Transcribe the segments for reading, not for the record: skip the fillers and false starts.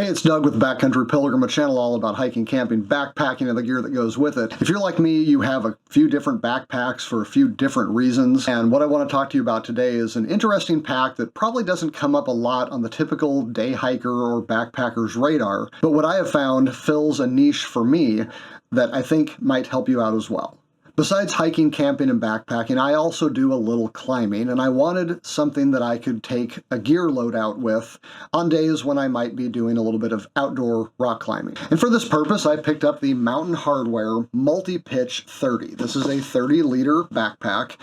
Hey, it's Doug with Backcountry Pilgrim, a channel all about hiking, camping, backpacking, and the gear that goes with it. If you're like me, you have a few different backpacks for a few different reasons, and what I want to talk to you about today is an interesting pack that probably doesn't come up a lot on the typical day hiker or backpacker's radar, but what I have found fills a niche for me that I think might help you out as well. Besides hiking, camping, and backpacking, I also do a little climbing, and I wanted something that I could take a gear load out with on days when I might be doing a little bit of outdoor rock climbing. And for this purpose, I picked up the Mountain Hardwear Multi Pitch 30. This is a 30-liter backpack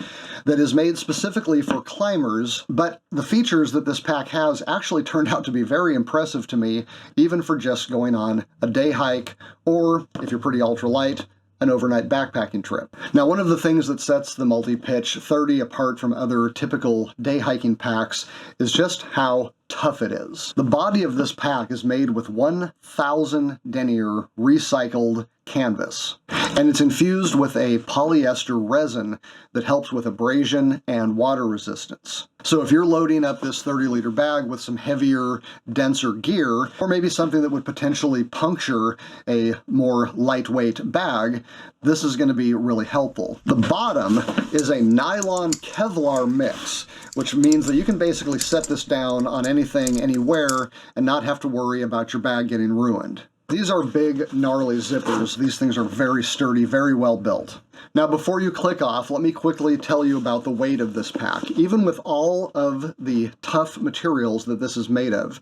that is made specifically for climbers, but the features that this pack has actually turned out to be very impressive to me, even for just going on a day hike, or if you're pretty ultralight, an overnight backpacking trip. Now, one of the things that sets the Multi Pitch 30 apart from other typical day hiking packs is just how tough it is. The body of this pack is made with 1,000 denier recycled canvas, and it's infused with a polyester resin that helps with abrasion and water resistance. So if you're loading up this 30-liter bag with some heavier, denser gear, or maybe something that would potentially puncture a more lightweight bag, this is going to be really helpful. The bottom is a nylon Kevlar mix, which means that you can basically set this down on anything, anywhere, and not have to worry about your bag getting ruined. These are big, gnarly zippers. These things are very sturdy, very well built. Now, before you click off, let me quickly tell you about the weight of this pack. Even with all of the tough materials that this is made of,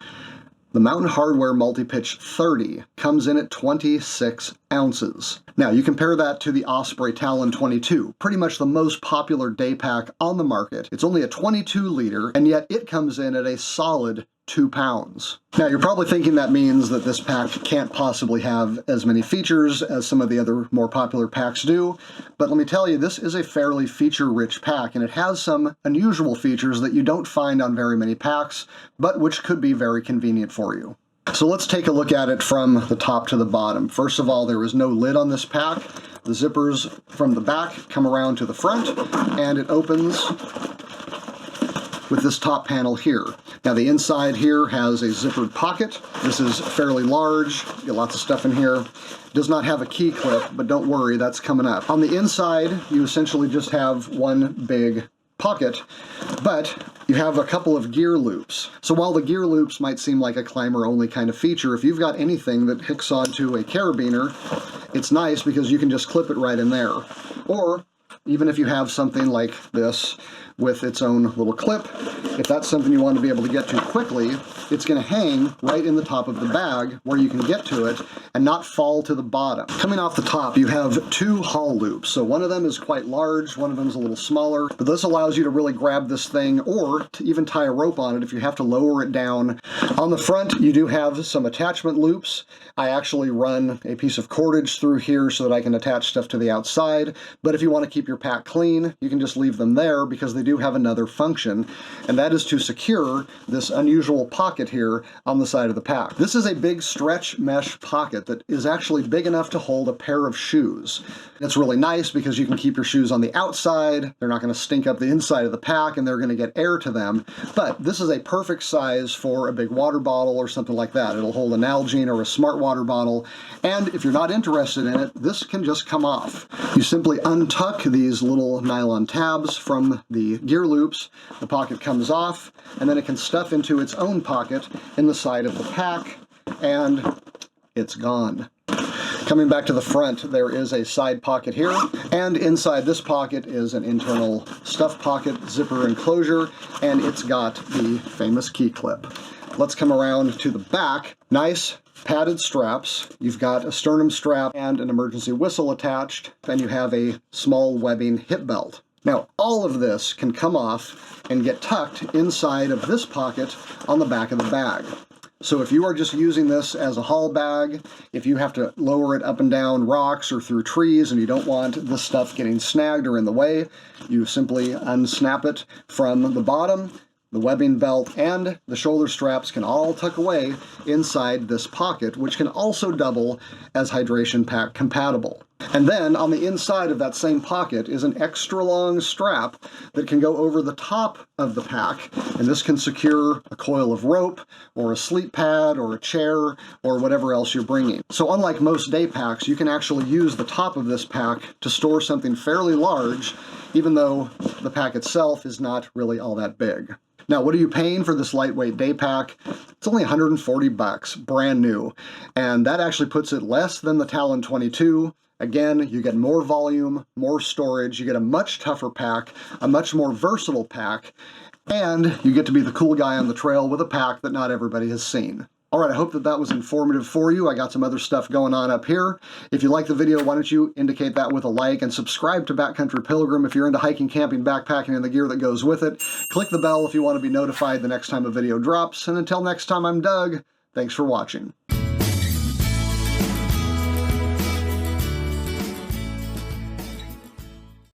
the Mountain Hardwear Multi Pitch 30 comes in at 26 ounces. Now, you compare that to the Osprey Talon 22, pretty much the most popular day pack on the market. It's only a 22-liter, and yet it comes in at a solid 2 pounds. Now, you're probably thinking that means that this pack can't possibly have as many features as some of the other more popular packs do, but let me tell you, this is a fairly feature-rich pack, and it has some unusual features that you don't find on very many packs, but which could be very convenient for you. So let's take a look at it from the top to the bottom. First of all, there is no lid on this pack. The zippers from the back come around to the front, and it opens with this top panel here. Now, the inside here has a zippered pocket. This is fairly large, get lots of stuff in here. Does not have a key clip, but don't worry, that's coming up. On the inside, you essentially just have one big pocket, but you have a couple of gear loops. So while the gear loops might seem like a climber-only kind of feature, if you've got anything that hooks onto a carabiner, it's nice because you can just clip it right in there. Or even if you have something like this with its own little clip, if that's something you want to be able to get to quickly, it's going to hang right in the top of the bag where you can get to it and not fall to the bottom. Coming off the top, you have two haul loops. So one of them is quite large, one of them is a little smaller, but this allows you to really grab this thing or to even tie a rope on it if you have to lower it down. On the front, you do have some attachment loops. I actually run a piece of cordage through here so that I can attach stuff to the outside, but if you want to keep your pack clean, you can just leave them there because they do have another function, and that is to secure this unusual pocket here on the side of the pack. This is a big stretch mesh pocket that is actually big enough to hold a pair of shoes. It's really nice because you can keep your shoes on the outside, they're not going to stink up the inside of the pack, and they're going to get air to them, but this is a perfect size for a big water bottle or something like that. It'll hold an Nalgene or a smart water bottle, and if you're not interested in it, this can just come off. You simply untuck these little nylon tabs from the gear loops, the pocket comes off, and then it can stuff into its own pocket in the side of the pack, and it's gone. Coming back to the front, there is a side pocket here, and inside this pocket is an internal stuff pocket zipper enclosure, and it's got the famous key clip. Let's come around to the back. Nice padded straps. You've got a sternum strap and an emergency whistle attached, and you have a small webbing hip belt. Now, all of this can come off and get tucked inside of this pocket on the back of the bag. So if you are just using this as a haul bag, if you have to lower it up and down rocks or through trees and you don't want this stuff getting snagged or in the way, you simply unsnap it from the bottom. The webbing belt and the shoulder straps can all tuck away inside this pocket, which can also double as hydration pack compatible. And then on the inside of that same pocket is an extra long strap that can go over the top of the pack, and this can secure a coil of rope or a sleep pad or a chair or whatever else you're bringing. So unlike most day packs, you can actually use the top of this pack to store something fairly large, even though the pack itself is not really all that big. Now, what are you paying for this lightweight day pack? It's only 140 bucks, brand new, and that actually puts it less than the Talon 22. Again, you get more volume, more storage, you get a much tougher pack, a much more versatile pack, and you get to be the cool guy on the trail with a pack that not everybody has seen. All right, I hope that was informative for you. I got some other stuff going on up here. If you like the video, why don't you indicate that with a like, and subscribe to Backcountry Pilgrim if you're into hiking, camping, backpacking, and the gear that goes with it. Click the bell if you want to be notified the next time a video drops. And until next time, I'm Doug. Thanks for watching.